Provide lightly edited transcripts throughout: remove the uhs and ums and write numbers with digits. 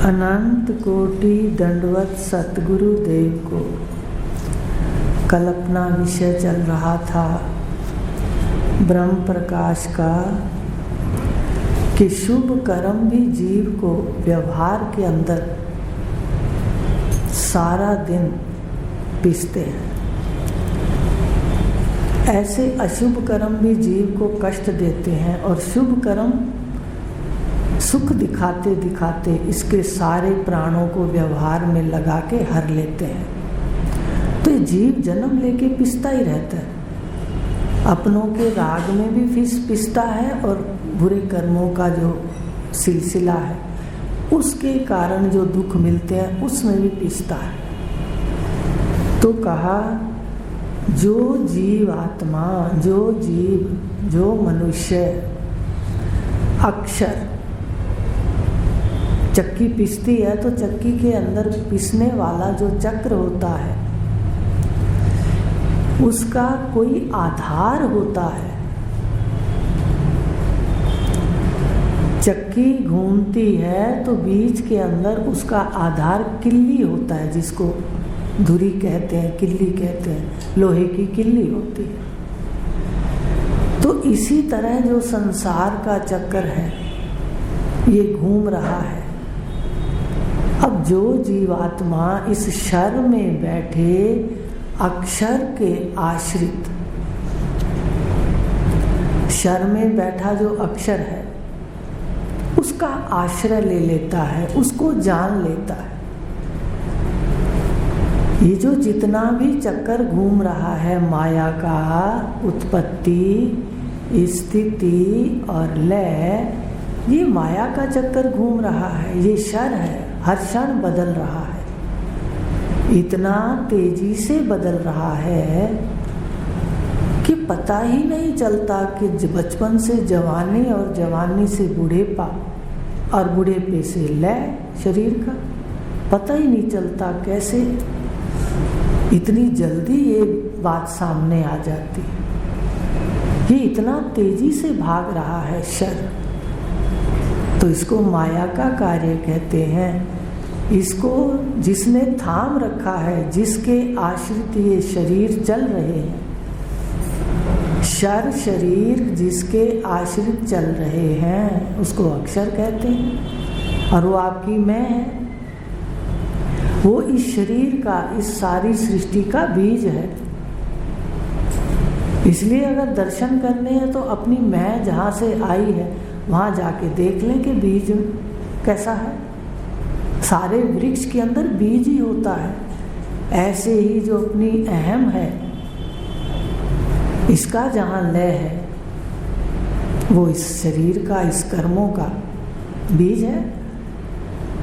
अनंत कोटि दंडवत सतगुरु देव को। कल अपना विषय चल रहा था ब्रह्म प्रकाश का कि शुभ कर्म भी जीव को व्यवहार के अंदर सारा दिन पिसते हैं। ऐसे अशुभ कर्म भी जीव को कष्ट देते हैं और शुभ कर्म सुख दिखाते दिखाते इसके सारे प्राणों को व्यवहार में लगा के हर लेते हैं। तो जीव जन्म लेके पिसता ही रहता है, अपनों के राग में भी पिसता है और बुरे कर्मों का जो सिलसिला है उसके कारण जो दुख मिलते हैं उसमें भी पिसता है। तो कहा जो जीव आत्मा, जो जीव, जो मनुष्य अक्षर चक्की पिसती है तो चक्की के अंदर पिसने वाला जो चक्र होता है उसका कोई आधार होता है। चक्की घूमती है तो बीच के अंदर उसका आधार किल्ली होता है, जिसको धुरी कहते हैं, किल्ली कहते हैं, लोहे की किल्ली होती है। तो इसी तरह जो संसार का चक्र है ये घूम रहा है। अब जो जीवात्मा इस शर में बैठे अक्षर के आश्रित, शर में बैठा जो अक्षर है उसका आश्रय ले लेता है, उसको जान लेता है। ये जो जितना भी चक्कर घूम रहा है माया का, उत्पत्ति, स्थिति और लय, ये माया का चक्कर घूम रहा है, ये शर है, हर क्षण बदल रहा है, इतना तेजी से बदल रहा है कि पता ही नहीं चलता कि बचपन से जवानी और जवानी से बूढ़ेपा और बूढ़ेपे से लय शरीर का पता ही नहीं चलता। कैसे इतनी जल्दी ये बात सामने आ जाती है, ये इतना तेजी से भाग रहा है शर। तो इसको माया का कार्य कहते हैं। इसको जिसने थाम रखा है, जिसके आश्रित ये शरीर चल रहे हैं, शर शरीर जिसके आश्रित चल रहे हैं उसको अक्षर कहते हैं। और वो आपकी मैं है, वो इस शरीर का, इस सारी सृष्टि का बीज है। इसलिए अगर दर्शन करने हैं तो अपनी मैं जहाँ से आई है वहाँ जाके देख लें कि बीज कैसा है। सारे वृक्ष के अंदर बीज ही होता है। ऐसे ही जो अपनी अहम है, इसका जहाँ लय है वो इस शरीर का, इस कर्मों का बीज है।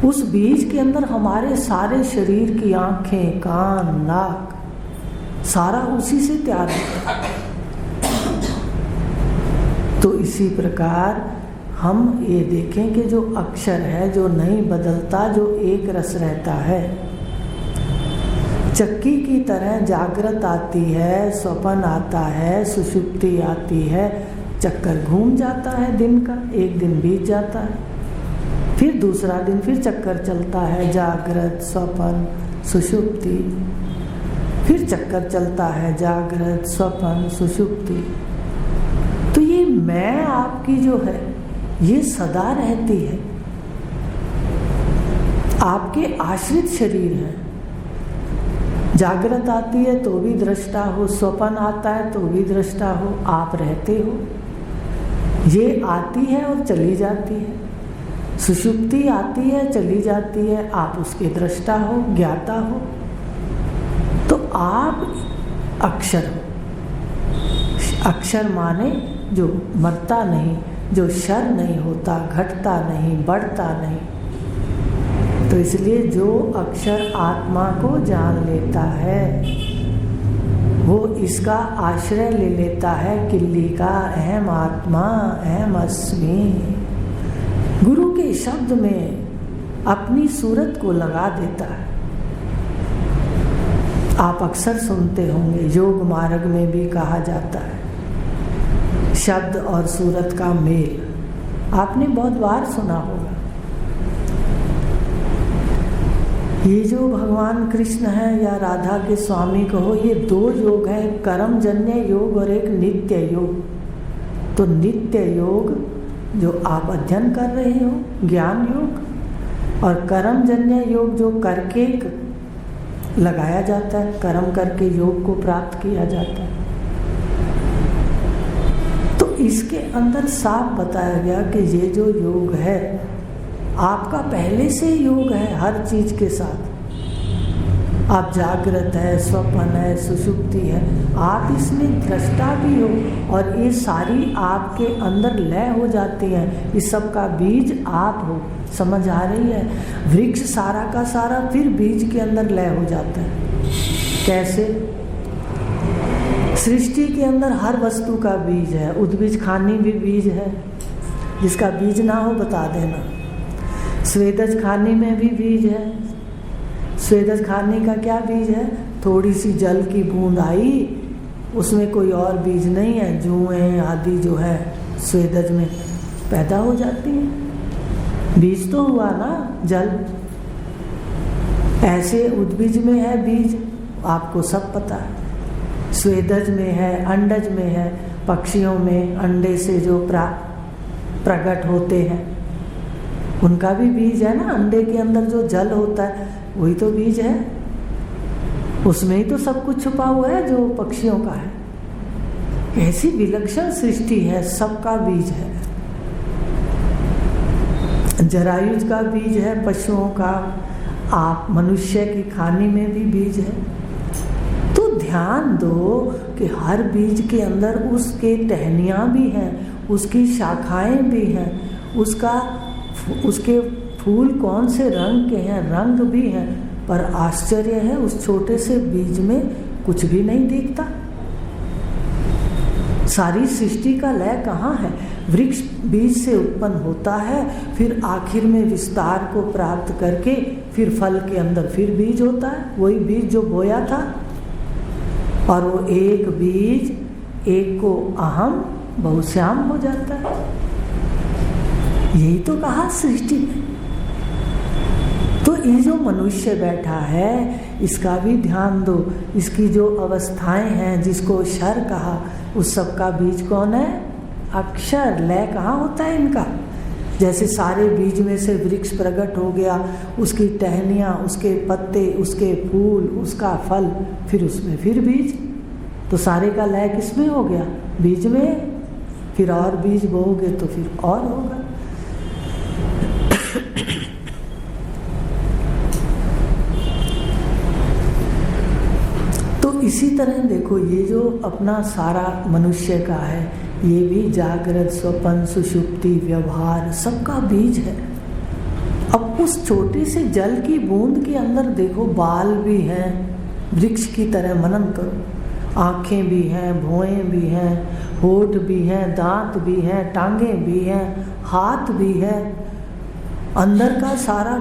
उस बीज के अंदर हमारे सारे शरीर की आंखें, कान, नाक सारा उसी से तैयार होता है। तो इसी प्रकार हम ये देखें कि जो अक्षर है, जो नहीं बदलता, जो एक रस रहता है, चक्की की तरह जागृत आती है, स्वप्न आता है, सुषुप्ति आती है, चक्कर घूम जाता है दिन का, एक दिन बीत जाता है, फिर दूसरा दिन फिर चक्कर चलता है, जागृत, स्वप्न, सुषुप्ति, फिर चक्कर चलता है, जागृत, स्वप्न, सुषुप्ति। तो ये मैं आपकी जो है ये सदा रहती है, आपके आश्रित शरीर है। जागृत आती है तो भी दृष्टा हो, स्वप्न आता है तो भी दृष्टा हो, आप रहते हो। ये आती है और चली जाती है, सुषुप्ति आती है, चली जाती है, आप उसके दृष्टा हो, ज्ञाता हो। तो आप अक्षर हो। अक्षर माने जो मरता नहीं, जो शर नहीं होता, घटता नहीं, बढ़ता नहीं। तो इसलिए जो अक्षर आत्मा को जान लेता है वो इसका आश्रय ले लेता है किल्ली का, अहम आत्मा, अहम अस्मि। गुरु के शब्द में अपनी सूरत को लगा देता है। आप अक्सर सुनते होंगे, योग मार्ग में भी कहा जाता है शब्द और सूरत का मेल, आपने बहुत बार सुना होगा। ये जो भगवान कृष्ण है या राधा के स्वामी कहो, ये दो योग है, कर्मजन्य योग और एक नित्य योग। तो नित्य योग जो आप अध्ययन कर रहे हो, ज्ञान योग, और कर्मजन्य योग जो करके लगाया जाता है, कर्म करके योग को प्राप्त किया जाता है। तो इसके अंदर साफ बताया गया कि ये जो योग है आपका पहले से योग है हर चीज के साथ। आप जागृत है, स्वप्न है, सुषुप्ति है, आप इसमें दृष्टा भी हो, और ये सारी आपके अंदर लय हो जाती है। इस सब का बीज आप हो। समझ आ रही है? वृक्ष सारा का सारा फिर बीज के अंदर लय हो जाता है। कैसे? सृष्टि के अंदर हर वस्तु का बीज है। उद्बीज खानी भी बीज है, जिसका बीज ना हो बता देना। स्वेदज खाने में भी बीज है। स्वेदज खाने का क्या बीज है? थोड़ी सी जल की बूंद आई, उसमें कोई और बीज नहीं है। जुएं आदि जो है स्वेदज में पैदा हो जाती है, बीज तो हुआ ना जल। ऐसे उद्बीज में है बीज, आपको सब पता है। स्वेदज में है, अंडज में है, पक्षियों में अंडे से जो प्रकट होते हैं उनका भी बीज है ना। अंडे के अंदर जो जल होता है वही तो बीज है, उसमें ही तो सब कुछ छुपा हुआ है जो पक्षियों का है। ऐसी विलक्षण सृष्टि है, सबका बीज है। जरायुज का बीज है पशुओं का, आप मनुष्य की खाने में भी बीज है। तो ध्यान दो कि हर बीज के अंदर उसके टहनियाँ भी हैं, उसकी शाखाएं भी हैं, उसके फूल कौन से रंग के हैं, रंग भी हैं। पर आश्चर्य है, उस छोटे से बीज में कुछ भी नहीं दिखता। सारी सृष्टि का लय कहाँ है? वृक्ष बीज से उत्पन्न होता है, फिर आखिर में विस्तार को प्राप्त करके फिर फल के अंदर फिर बीज होता है, वही बीज जो बोया था। और वो एक बीज एक को अहम बहुश्याम हो जाता है। यही तो कहा सृष्टि में। तो ये जो मनुष्य बैठा है इसका भी ध्यान दो। इसकी जो अवस्थाएं हैं, जिसको शर कहा, उस सब का बीज कौन है? अक्षर। लय कहाँ होता है इनका? जैसे सारे बीज में से वृक्ष प्रकट हो गया, उसकी टहनियाँ, उसके पत्ते, उसके फूल, उसका फल, फिर उसमें फिर बीज। तो सारे का लय किसमें हो गया? बीज में। फिर और बीज बोओगे तो फिर और होगा। तो इसी तरह देखो, ये जो अपना सारा मनुष्य का है, ये भी जागृत, स्वप्न, सुषुप्ति, व्यवहार सबका बीज है। अब उस छोटे से जल की बूंद के अंदर देखो, बाल भी हैं, वृक्ष की तरह मनन करो। आँखें भी हैं, भौहें भी हैं, होठ भी हैं, दांत भी हैं, टांगें भी हैं, हाथ भी है, अंदर का सारा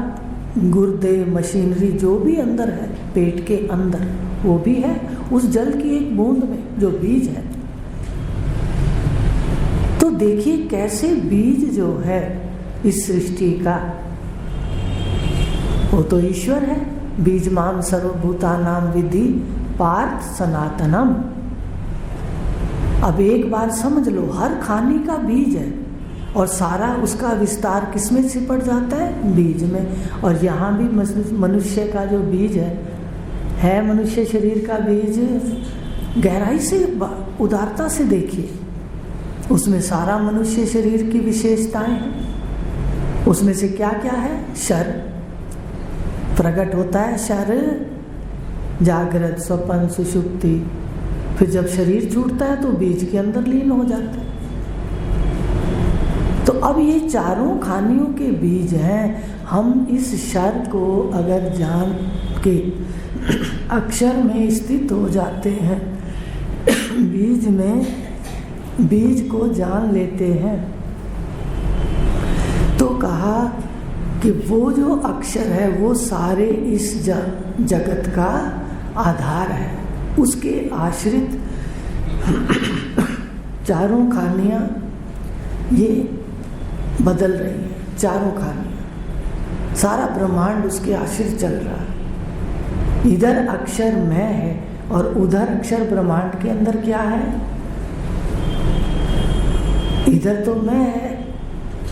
गुर्दे, मशीनरी जो भी अंदर है पेट के अंदर, वो भी है उस जल की एक बूंद में जो बीज है। तो देखिए कैसे बीज जो है इस सृष्टि का, वो तो ईश्वर है। बीजमाम सर्वभूतानां विद्धि पार्थ सनातनम। अब एक बार समझ लो, हर खाने का बीज है और सारा उसका विस्तार किसमें सिपट जाता है? बीज में। और यहाँ भी मनुष्य का जो बीज है मनुष्य शरीर का बीज। गहराई से, उदारता से देखिए, उसमें सारा मनुष्य शरीर की विशेषताएं हैं। उसमें से क्या क्या है? शर प्रकट होता है, शर, जागृत, स्वप्न, सुषुप्ति। फिर जब शरीर छूटता है तो बीज के अंदर लीन हो जाता है। तो अब ये चारों खानियों के बीज हैं। हम इस शर को अगर जान के अक्षर में स्थित हो जाते हैं, बीज में, बीज को जान लेते हैं, तो कहा कि वो जो अक्षर है वो सारे इस जगत का आधार है। उसके आश्रित चारों खानियाँ ये बदल रही हैं। चारों खानियाँ, सारा ब्रह्मांड उसके आश्रित चल रहा है। इधर अक्षर मैं है और उधर अक्षर ब्रह्मांड के अंदर क्या है? इधर तो मैं है,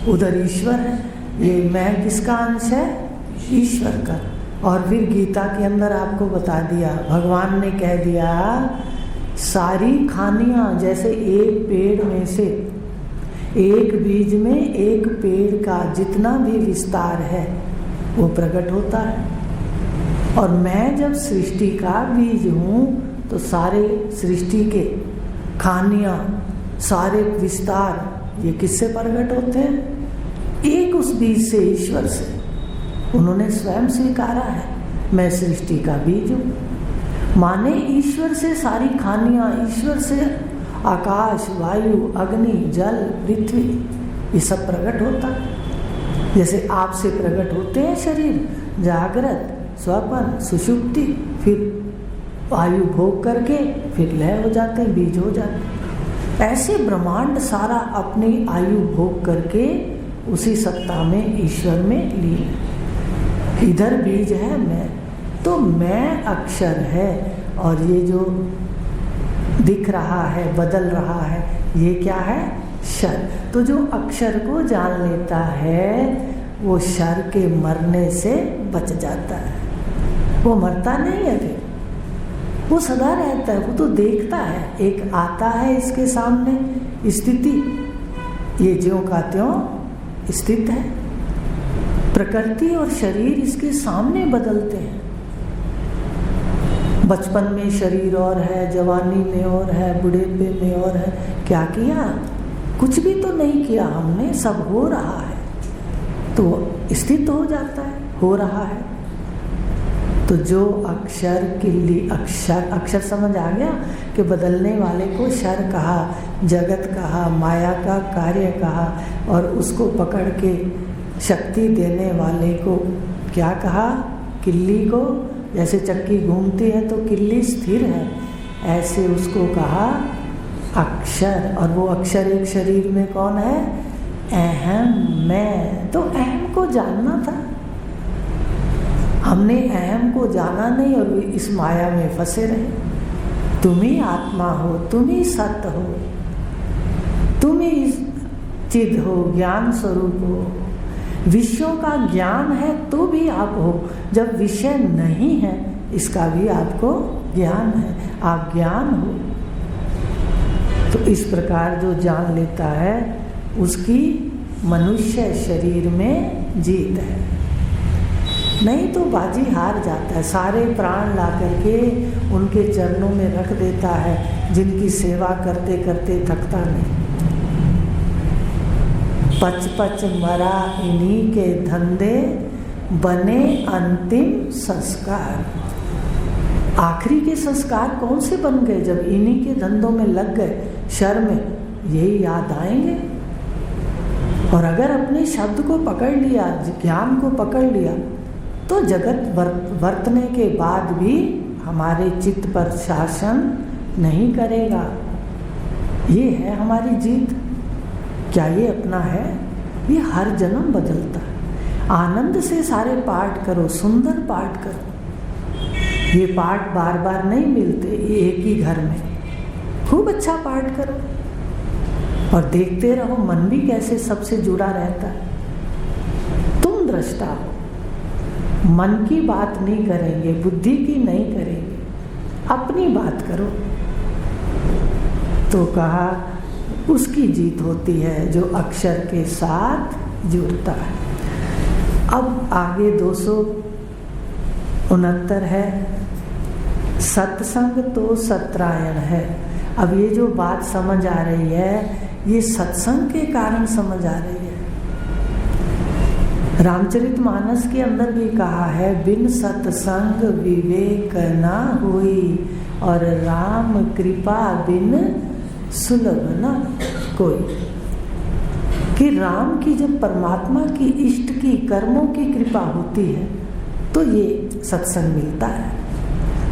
उधर ईश्वर है। ये मैं किसका अंश है? ईश्वर का। और फिर गीता के अंदर आपको बता दिया, भगवान ने कह दिया सारी खानियां, जैसे एक पेड़ में से, एक बीज में एक पेड़ का जितना भी विस्तार है वो प्रकट होता है। और मैं जब सृष्टि का बीज हूँ तो सारे सृष्टि के खानियां, सारे विस्तार ये किससे प्रकट होते हैं? एक उस बीज से, ईश्वर से। उन्होंने स्वयं स्वीकारा है मैं सृष्टि का बीज हूँ। माने ईश्वर से सारी खानियां, ईश्वर से आकाश, वायु, अग्नि, जल, पृथ्वी, ये सब प्रकट होता है। जैसे आपसे प्रकट होते हैं शरीर, जागृत, स्वप्न, सुषुप्ति, फिर वायु भोग करके फिर लय हो जाते हैं, बीज हो जाते हैं। ऐसे ब्रह्मांड सारा अपनी आयु भोग करके उसी सत्ता में, ईश्वर में लीन। इधर बीज है मैं, तो मैं अक्षर है। और ये जो दिख रहा है, बदल रहा है, ये क्या है? शर। तो जो अक्षर को जान लेता है वो शर के मरने से बच जाता है। वो मरता नहीं है, फिर वो सदा रहता है। वो तो देखता है, एक आता है इसके सामने स्थिति, ये ज्यों का त्यों स्थित है। प्रकृति और शरीर इसके सामने बदलते हैं। बचपन में शरीर और है, जवानी में और है, बुढ़ेपे में और है। क्या किया? कुछ भी तो नहीं किया हमने, सब हो रहा है तो स्थित हो जाता है, हो रहा है। तो जो अक्षर किल्ली, अक्षर समझ आ गया कि बदलने वाले को शर कहा, जगत कहा, माया का कार्य कहा, और उसको पकड़ के शक्ति देने वाले को क्या कहा? किल्ली को। जैसे चक्की घूमती है तो किल्ली स्थिर है, ऐसे उसको कहा अक्षर। और वो अक्षर एक शरीर में कौन है? अहम, मैं। तो अहम को जानना था, हमने अहम को जाना नहीं और इस माया में फंसे रहे। तुम ही आत्मा हो, तुम ही सत्य हो, तुम ही चिद हो, ज्ञान स्वरूप हो। विषयों का ज्ञान है तो भी आप हो, जब विषय नहीं है इसका भी आपको ज्ञान है, आप ज्ञान हो। तो इस प्रकार जो जान लेता है उसकी मनुष्य शरीर में जीत है। नहीं तो बाजी हार जाता है। सारे प्राण ला करके उनके चरणों में रख देता है, जिनकी सेवा करते करते थकता नहीं। पच पच मरा इन्हीं के धंधे, बने अंतिम संस्कार। आखिरी के संस्कार कौन से बन गए? जब इन्हीं के धंधों में लग गए, शर में, यही याद आएंगे। और अगर अपने शब्द को पकड़ लिया, ज्ञान को पकड़ लिया, तो जगत वर्तने के बाद भी हमारे चित्त पर शासन नहीं करेगा। ये है हमारी जीत। क्या ये अपना है? ये हर जन्म बदलता है। आनंद से सारे पाठ करो, सुंदर पाठ करो। ये पाठ बार बार नहीं मिलते, ये एक ही घर में। खूब अच्छा पाठ करो और देखते रहो, मन भी कैसे सबसे जुड़ा रहता है। तुम दृष्टा हो, मन की बात नहीं करेंगे, बुद्धि की नहीं करेंगे, अपनी बात करो। तो कहा उसकी जीत होती है जो अक्षर के साथ जुड़ता है। अब आगे 269 है, सत्संग तो सत्रायण है। अब ये जो बात समझ आ रही है, ये सत्संग के कारण समझ आ रही है। रामचरितमानस के अंदर भी कहा है, बिन सत्संग विवेक ना होई, और राम कृपा बिन सुलभ न कोई। कि राम की जब परमात्मा की, इष्ट की, कर्मों की कृपा होती है तो ये सत्संग मिलता है।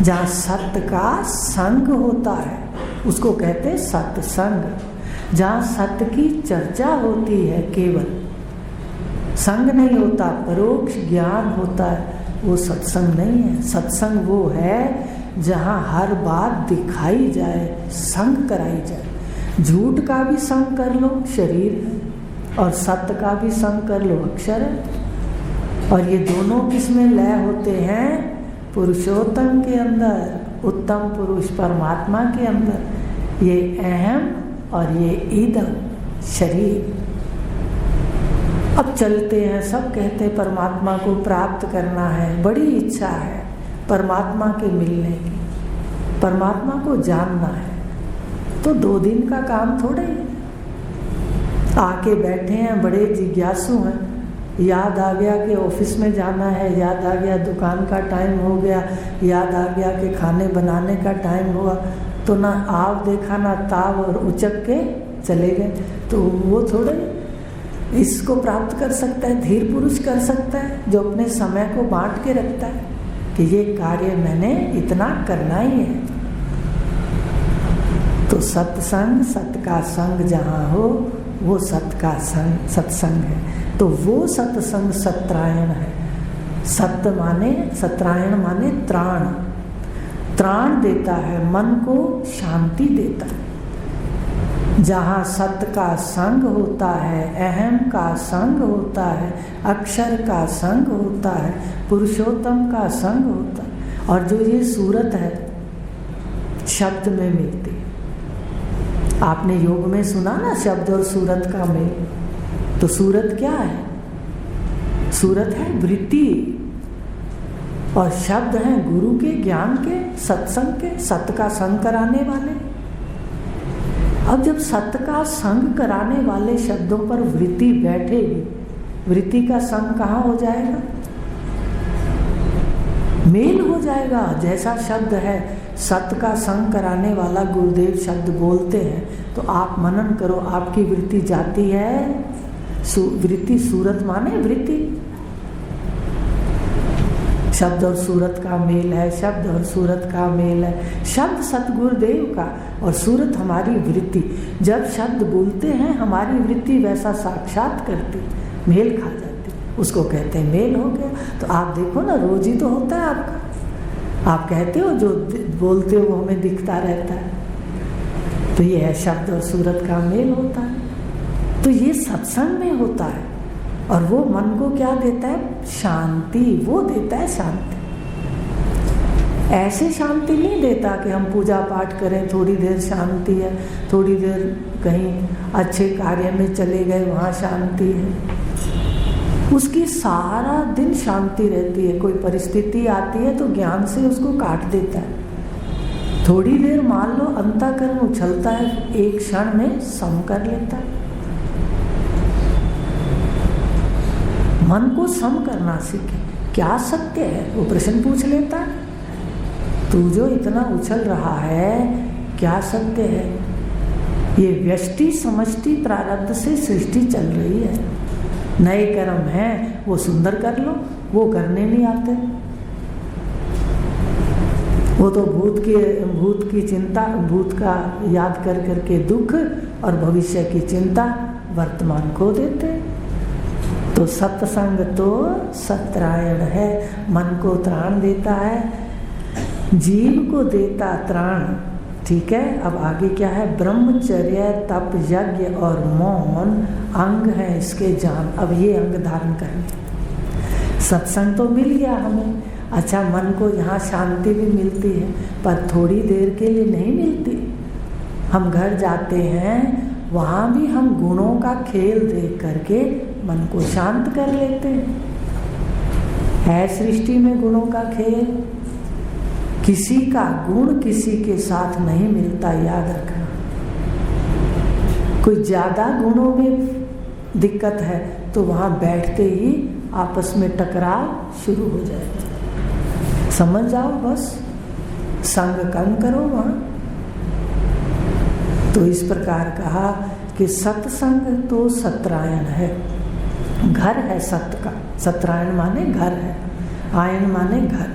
जहाँ सत्य का संग होता है उसको कहते हैं सत्संग। जहाँ सत्य की चर्चा होती है, केवल संग नहीं होता, परोक्ष ज्ञान होता है, वो सत्संग नहीं है। सत्संग वो है जहाँ हर बात दिखाई जाए, संग कराई जाए। झूठ का भी संग कर लो, शरीर है, और सत्य का भी संग कर लो, अक्षर है। और ये दोनों किसमें लय होते हैं? पुरुषोत्तम के अंदर, उत्तम पुरुष परमात्मा के अंदर। ये अहम और ये ईदम, शरीर। अब चलते हैं, सब कहते हैं परमात्मा को प्राप्त करना है, बड़ी इच्छा है परमात्मा के मिलने की, परमात्मा को जानना है। तो 2 दिन का काम थोड़े ही। आके बैठे हैं, बड़े जिज्ञासु हैं, याद आ गया कि ऑफिस में जाना है, याद आ गया दुकान का टाइम हो गया, याद आ गया कि खाने बनाने का टाइम हुआ, तो ना आव देखा ना ताव, और उचक के चले गए। तो वो थोड़े इसको प्राप्त कर सकता है। धीर पुरुष कर सकता है, जो अपने समय को बांट के रखता है कि ये कार्य मैंने इतना करना ही है। तो सत्संग, सत्य का संग जहाँ हो, वो सत्य का संग सत्संग है। तो वो सत्संग सत्रायण है। सत्य माने, सत्रायण माने त्राण। त्राण देता है, मन को शांति देता है। जहाँ सत्य का संग होता है, अहम का संग होता है, अक्षर का संग होता है, पुरुषोत्तम का संग होता है। और जो ये सूरत है, शब्द में मिलती है। आपने योग में सुना ना, शब्द और सूरत का मेल। तो सूरत क्या है? सूरत है वृत्ति, और शब्द हैं गुरु के, ज्ञान के, सत्संग के, सत्य का संग कराने वाले। अब जब सत्य का संग कराने वाले शब्दों पर वृत्ति बैठेगी, वृत्ति का संग कहाँ हो जाएगा? मेल हो जाएगा। जैसा शब्द है, सत्य का संग कराने वाला गुरुदेव शब्द बोलते हैं, तो आप मनन करो, आपकी वृत्ति जाती है। वृत्ति, सूरत माने वृत्ति। शब्द और सूरत का मेल है, शब्द और सूरत का मेल है। शब्द सतगुरुदेव का और सूरत हमारी वृत्ति। जब शब्द बोलते हैं, हमारी वृत्ति वैसा साक्षात करती, मेल खा जाती, उसको कहते हैं मेल हो गया। तो आप देखो ना, रोज ही तो होता है आपका। आप कहते हो जो बोलते हो वो हमें दिखता रहता है। तो ये है शब्द और सूरत का मेल होता है। तो ये सत्संग में होता है। और वो मन को क्या देता है? शांति। वो देता है शांति। ऐसे शांति नहीं देता कि हम पूजा पाठ करें, थोड़ी देर शांति है, थोड़ी देर कहीं अच्छे कार्य में चले गए, वहाँ शांति है। उसकी सारा दिन शांति रहती है। कोई परिस्थिति आती है तो ज्ञान से उसको काट देता है। थोड़ी देर मान लो अंतःकरण उछलता है, एक क्षण में सम कर लेता है। मन को सम करना सीखे। क्या सत्य है वो प्रश्न पूछ लेता है। तू जो इतना उछल रहा है, क्या सत्य है? ये व्यष्टि समष्टि प्रारब्ध से सृष्टि चल रही है। नए कर्म हैं, वो सुंदर कर लो, वो करने नहीं आते। वो तो भूत की चिंता, भूत का याद कर करके दुख, और भविष्य की चिंता वर्तमान को देते। तो सत्संग तो सत्रायण है, मन को त्राण देता है, जीव को देता त्राण। ठीक है। अब आगे क्या है? ब्रह्मचर्य, तप, यज्ञ और मौन अंग है इसके जान। अब ये अंग धारण करने। सत्संग तो मिल गया हमें, अच्छा मन को यहाँ शांति भी मिलती है, पर थोड़ी देर के लिए नहीं मिलती। हम घर जाते हैं, वहाँ भी हम गुणों का खेल देख करके मन को शांत कर लेते हैं। है सृष्टि में गुणों का खेल। किसी का गुण किसी के साथ नहीं मिलता, याद रखना। कोई ज्यादा गुणों में दिक्कत है तो वहाँ बैठते ही आपस में टकराव शुरू हो जाएगा। समझ जाओ, बस संग कम करो वहाँ। तो इस प्रकार कहा कि सत्संग तो सत्रायण है, घर है सत्य का। सत्रायण माने घर है, आयन माने घर।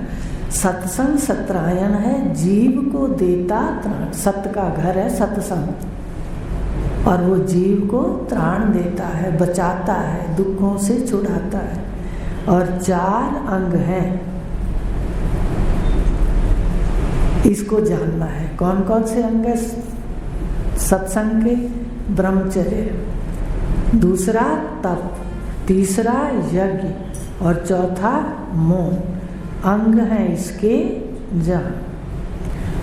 सत्संग सत्रायण है, जीव को देता त्राण। सत्य का घर है सत्संग, और वो जीव को त्राण देता है, बचाता है, दुखों से छुड़ाता है। और 4 अंग हैं। इसको जानना है। कौन कौन से अंग है सत्संग के? ब्रह्मचर्य, दूसरा तप, तीसरा यज्ञ और चौथा मौन। अंग हैं इसके जान।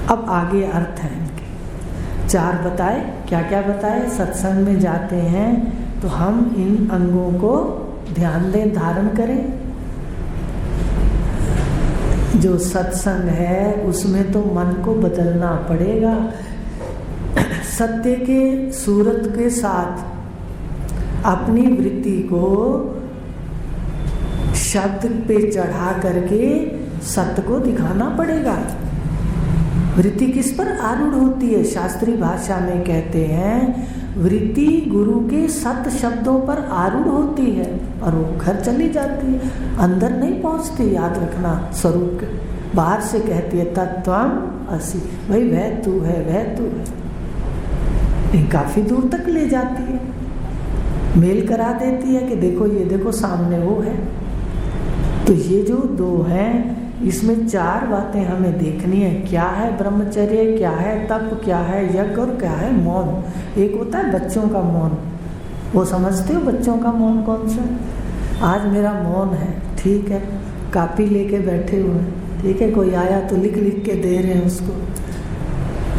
अब आगे अर्थ है इनके। 4 बताए। क्या क्या बताए? सत्संग में जाते हैं तो हम इन अंगों को ध्यान दें, धारण करें। जो सत्संग है उसमें तो मन को बदलना पड़ेगा। सत्य के सूरत के साथ अपनी वृत्ति को शब्द पे चढ़ा करके सत्य को दिखाना पड़ेगा। वृत्ति किस पर आरूढ़ होती है? शास्त्रीय भाषा में कहते हैं वृत्ति गुरु के सत्य शब्दों पर आरूढ़ होती है और वो घर चली जाती है, अंदर नहीं पहुंचती। याद रखना, स्वरूप के बाहर से कहती है तत्त्वम असि, भाई वह तू है, वह तू है। ये काफी दूर तक ले जाती है, मेल करा देती है कि देखो ये देखो सामने वो है। तो ये जो 2 हैं इसमें 4 बातें हमें देखनी है। क्या है ब्रह्मचर्य, क्या है तप, क्या है यज्ञ और क्या है मौन। एक होता है बच्चों का मौन, वो समझते हो बच्चों का मौन कौन सा? आज मेरा मौन है, ठीक है, कॉपी लेके बैठे हुए हैं, ठीक है, कोई आया तो लिख लिख के दे रहे हैं उसको।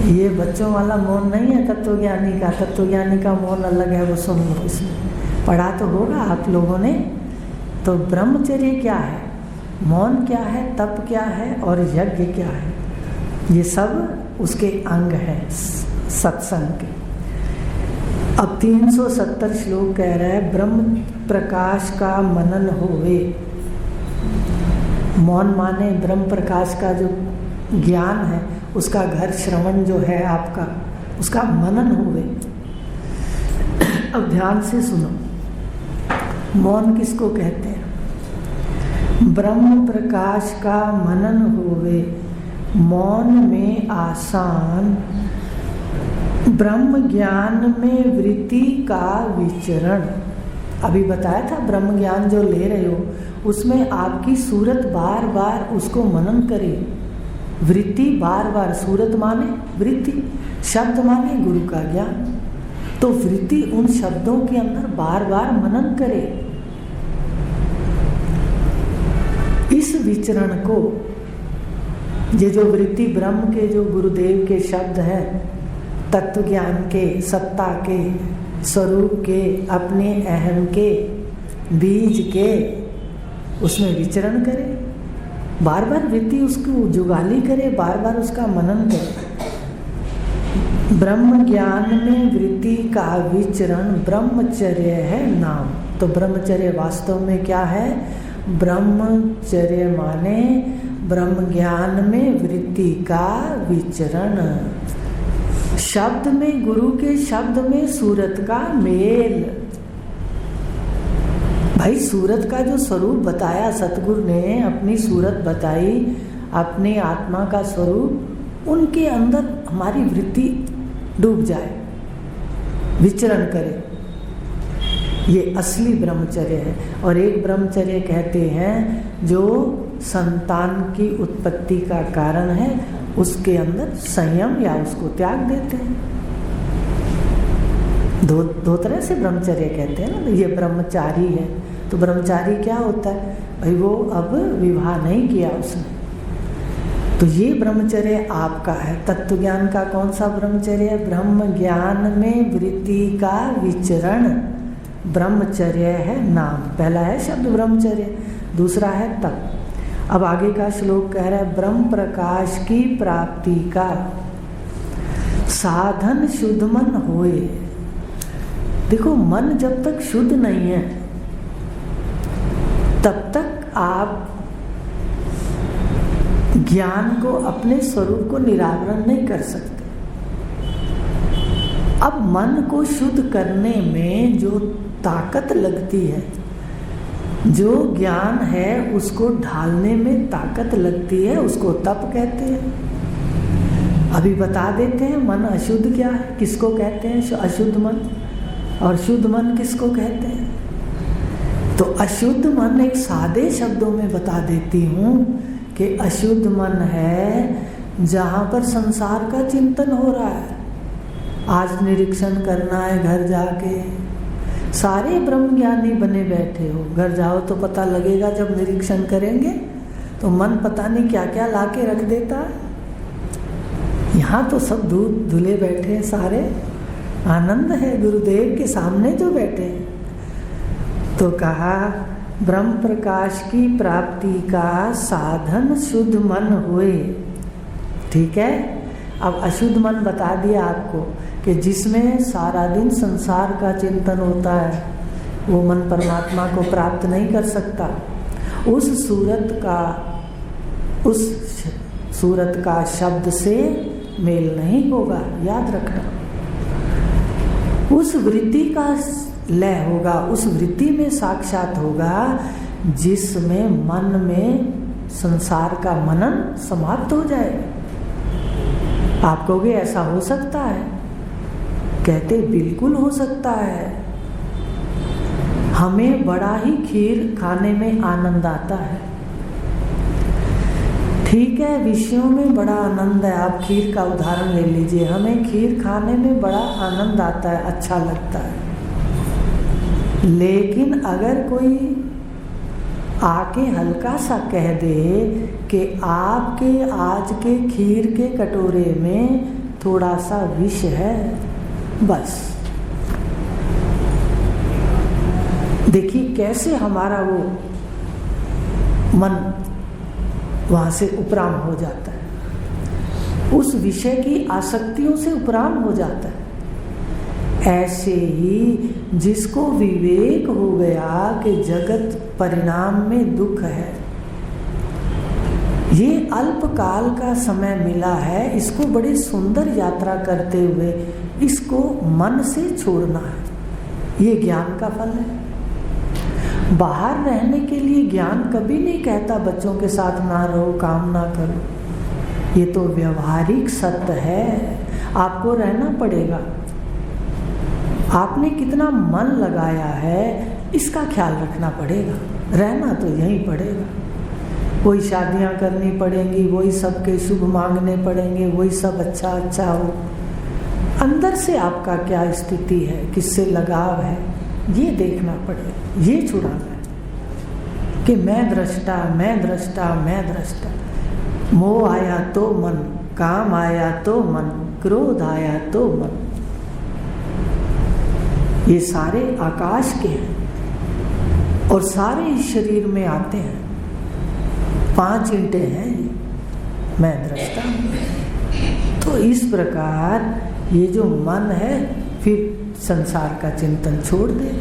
ये बच्चों वाला मौन नहीं है तत्वज्ञानी का। तत्वज्ञानी का मौन अलग है, वो सुन लो। इसमें पढ़ा तो होगा आप लोगों ने। तो ब्रह्मचर्य क्या है, मौन क्या है, तप क्या है और यज्ञ क्या है, ये सब उसके अंग हैं सत्संग के। अब 370 श्लोक कह रहा है ब्रह्म प्रकाश का मनन होवे। मौन माने ब्रह्म प्रकाश का जो ज्ञान है उसका घर श्रवण जो है आपका, उसका मनन होवे। अब ध्यान से सुनो, मौन किसको कहते हैं? ब्रह्म प्रकाश का मनन होवे, मौन में आसान, ब्रह्म ज्ञान में वृत्ति का विचरण। अभी बताया था ब्रह्म ज्ञान जो ले रहे हो उसमें आपकी सूरत बार बार उसको मनन करिए। वृत्ति बार बार, सूरत माने वृत्ति, शब्द माने गुरु का ज्ञान। तो वृत्ति उन शब्दों के अंदर बार बार मनन करे। इस विचरण को, ये जो वृत्ति ब्रह्म के जो गुरुदेव के शब्द हैं, तत्व ज्ञान के, सत्ता के, स्वरूप के, अपने अहम के, बीज के, उसमें विचरण करे। बार बार वृत्ति उसको जुगाली करे, बार बार उसका मनन करे। ब्रह्म ज्ञान में वृत्ति का विचरण ब्रह्मचर्य है नाम। तो ब्रह्मचर्य वास्तव में क्या है? ब्रह्मचर्य माने ब्रह्म ज्ञान में वृत्ति का विचरण। शब्द में, गुरु के शब्द में सूरत का मेल। भाई सूरत का जो स्वरूप बताया सतगुरु ने, अपनी सूरत बताई, अपने आत्मा का स्वरूप, उनके अंदर हमारी वृत्ति डूब जाए, विचरण करे। ये असली ब्रह्मचर्य है। और एक ब्रह्मचर्य कहते हैं जो संतान की उत्पत्ति का कारण है, उसके अंदर संयम या उसको त्याग देते हैं। दो तरह से ब्रह्मचर्य कहते हैं ना। ये ब्रह्मचारी है, तो ब्रह्मचारी क्या होता है? भाई वो अब विवाह नहीं किया उसने, तो ये ब्रह्मचर्य आपका है। तत्व ज्ञान का कौन सा ब्रह्मचर्य है? ब्रह्म ज्ञान में वृत्ति का विचरण ब्रह्मचर्य है नाम। पहला है शब्द ब्रह्मचर्य, दूसरा है तप। अब आगे का श्लोक कह रहा है ब्रह्म प्रकाश की प्राप्ति का साधन शुद्ध मन होए। देखो, मन जब तक शुद्ध नहीं है तब तक आप ज्ञान को, अपने स्वरूप को निरावरण नहीं कर सकते। अब मन को शुद्ध करने में जो ताकत लगती है, जो ज्ञान है उसको ढालने में ताकत लगती है, उसको तप कहते हैं। अभी बता देते हैं मन अशुद्ध क्या है, किसको कहते हैं अशुद्ध मन, और शुद्ध मन किसको कहते हैं। तो अशुद्ध मन एक सादे शब्दों में बता देती हूँ कि अशुद्ध मन है जहाँ पर संसार का चिंतन हो रहा है। आज निरीक्षण करना है घर जाके। सारे ब्रह्म ज्ञानी बने बैठे हो, घर जाओ तो पता लगेगा। जब निरीक्षण करेंगे तो मन पता नहीं क्या क्या लाके रख देता है। यहाँ तो सब दूध धुले बैठे हैं, सारे आनंद है गुरुदेव के सामने जो बैठे हैं। तो कहा ब्रह्म प्रकाश की प्राप्ति का साधन शुद्ध मन हुए। ठीक है, अब अशुद्ध मन बता दिया आपको कि जिसमें सारा दिन संसार का चिंतन होता है, वो मन परमात्मा को प्राप्त नहीं कर सकता। उस सूरत का शब्द से मेल नहीं होगा, याद रखना। उस वृत्ति का लय होगा, उस वृत्ति में साक्षात होगा जिसमें मन में संसार का मनन समाप्त हो जाएगा। आप कहोगे ऐसा हो सकता है? कहते बिल्कुल हो सकता है। हमें बड़ा ही खीर खाने में आनंद आता है। ठीक है, विषयों में बड़ा आनंद है। आप खीर का उदाहरण ले लीजिए। हमें खीर खाने में बड़ा आनंद आता है, अच्छा लगता है। लेकिन अगर कोई आके हल्का सा कह दे कि आपके आज के खीर के कटोरे में थोड़ा सा विष है, बस देखिए कैसे हमारा वो मन वहां से उपराम हो जाता है, उस विषय की आसक्तियों से उपराम हो जाता है। ऐसे ही जिसको विवेक हो गया कि जगत परिणाम में दुख है, ये अल्पकाल का समय मिला है, इसको बड़ी सुंदर यात्रा करते हुए इसको मन से छोड़ना है। ये ज्ञान का फल है। बाहर रहने के लिए ज्ञान कभी नहीं कहता बच्चों के साथ ना रहो, काम ना करो। ये तो व्यवहारिक सत्य है, आपको रहना पड़ेगा। आपने कितना मन लगाया है इसका ख्याल रखना पड़ेगा। रहना तो यहीं पड़ेगा। वही शादियां करनी पड़ेंगी, वही सबके शुभ मांगने पड़ेंगे, वही सब अच्छा अच्छा हो। अंदर से आपका क्या स्थिति है, किससे लगाव है, ये देखना पड़ेगा। ये छुड़ाना है कि मैं दृष्टा, मैं दृष्टा, मैं दृष्टा। मोह आया तो मन, काम आया तो मन, क्रोध आया तो मन। ये सारे आकाश के हैं और सारे इस शरीर में आते हैं। 5 ईंटें हैं ये, मैं दृष्टा हूं। तो इस प्रकार ये जो मन है फिर संसार का चिंतन छोड़ दे।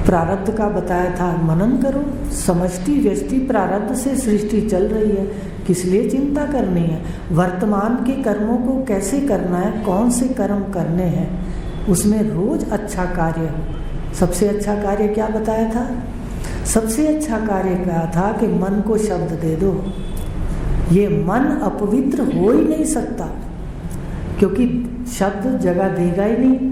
प्रारब्ध का बताया था, मनन करो। समष्टि व्यष्टि प्रारब्ध से सृष्टि चल रही है, किस लिए चिंता करनी है? वर्तमान के कर्मों को कैसे करना है, कौन से कर्म करने हैं, उसमें रोज अच्छा कार्य हो। सबसे अच्छा कार्य क्या बताया था? सबसे अच्छा कार्य क्या था कि मन को शब्द दे दो। ये मन अपवित्र हो ही नहीं सकता, क्योंकि शब्द जगह देगा ही नहीं।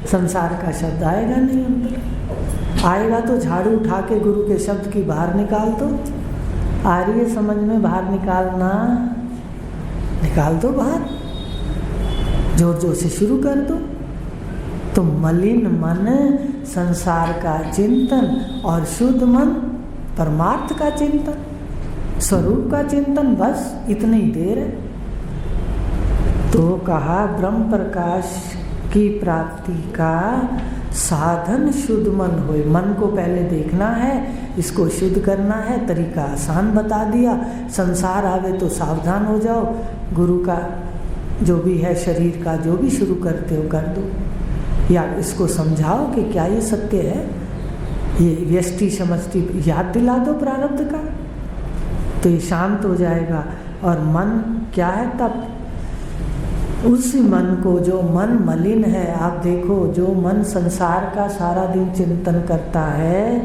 संसार का शब्द आएगा नहीं अंदर। आएगा तो झाड़ू उठा के गुरु के शब्द की बाहर निकाल दो। आ रही है समझ में? बाहर निकालना, निकाल दो बाहर, जोर जोर से शुरू कर दो। तो मलिन मन संसार का चिंतन और शुद्ध मन परमार्थ का चिंतन, स्वरूप का चिंतन, बस इतनी देर है। तो कहा ब्रह्म प्रकाश की प्राप्ति का साधन शुद्ध मन होए। मन को पहले देखना है, इसको शुद्ध करना है। तरीका आसान बता दिया। संसार आवे तो सावधान हो जाओ। गुरु का जो भी है, शरीर का जो भी शुरू करते हो कर दो, या इसको समझाओ कि क्या ये सत्य है। ये व्यष्टि समष्टि याद दिला दो प्रारब्ध का, तो ये शांत हो जाएगा। और मन क्या है तब? उस मन को, जो मन मलिन है, आप देखो, जो मन संसार का सारा दिन चिंतन करता है,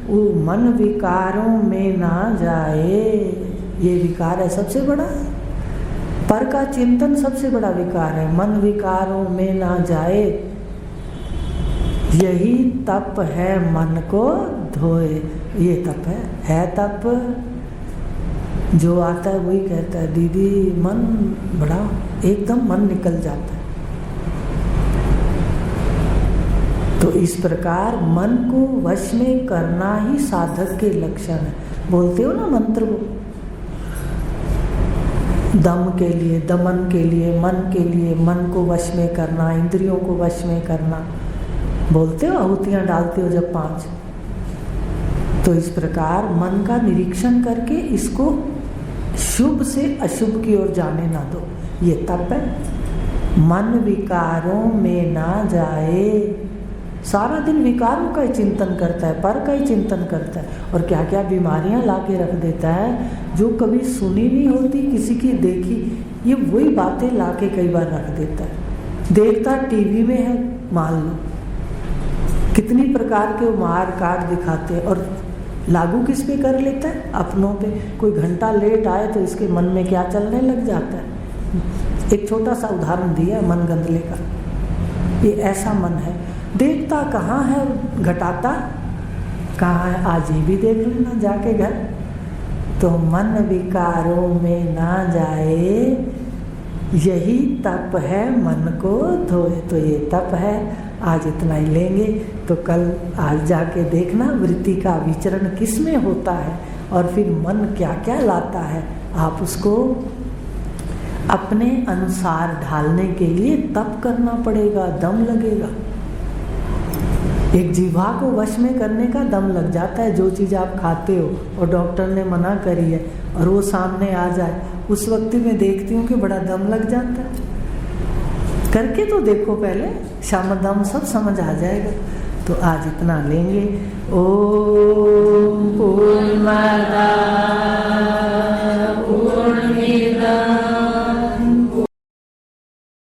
वो मन विकारों में ना जाए। ये विकार है सबसे बड़ा। पर का चिंतन सबसे बड़ा विकार है। मन विकारों में ना जाए, यही तप है मन को धोए। ये तप है तप। जो आता है वही कहता है दीदी मन बड़ा एकदम मन निकल जाता है। तो इस प्रकार मन को वश में करना ही साधक के लक्षण है। बोलते हो ना मंत्र को, दम के लिए, दमन के लिए, मन को वश में करना, इंद्रियों को वश में करना, बोलते हो, आहुतियां डालते हो जब 5। तो इस प्रकार मन का निरीक्षण करके इसको शुभ से अशुभ की ओर जाने ना दो, ये तप है। मन विकारों में ना जाए, सारा दिन विकारों का ही चिंतन करता है, पर का ही चिंतन करता है, और क्या क्या बीमारियां ला के रख देता है जो कभी सुनी नहीं होती, किसी की देखी, ये वही बातें ला के कई बार रख देता है। देखता टीवी में है, मान लो कितनी प्रकार के मार काट दिखाते हैं, और लागू किस पे कर लेता है? अपनों पे। कोई घंटा लेट आए तो इसके मन में क्या चलने लग जाता है। एक छोटा सा उदाहरण दिया मन गंदले का, ये ऐसा मन है, देखता कहाँ है, घटाता कहाँ है, आज ये भी देख लेना जाके घर। तो मन विकारों में ना जाए, यही तप है, मन को धोए। तो ये तप है, आज इतना ही लेंगे। तो कल आज जाके देखना वृत्ति का विचरण किस में होता है, और फिर मन क्या क्या लाता है, आप उसको अपने अनुसार ढालने के लिए तप करना पड़ेगा, दम लगेगा। एक जीवा को वश में करने का दम लग जाता है। जो चीज़ आप खाते हो और डॉक्टर ने मना करी है और वो सामने आ जाए, उस वक्त में देखती हूँ कि बड़ा दम लग जाता है। करके तो देखो पहले, शाम दम सब समझ आ जाएगा। तो आज इतना लेंगे। ओम पूर्णमदः पूर्णमिदम्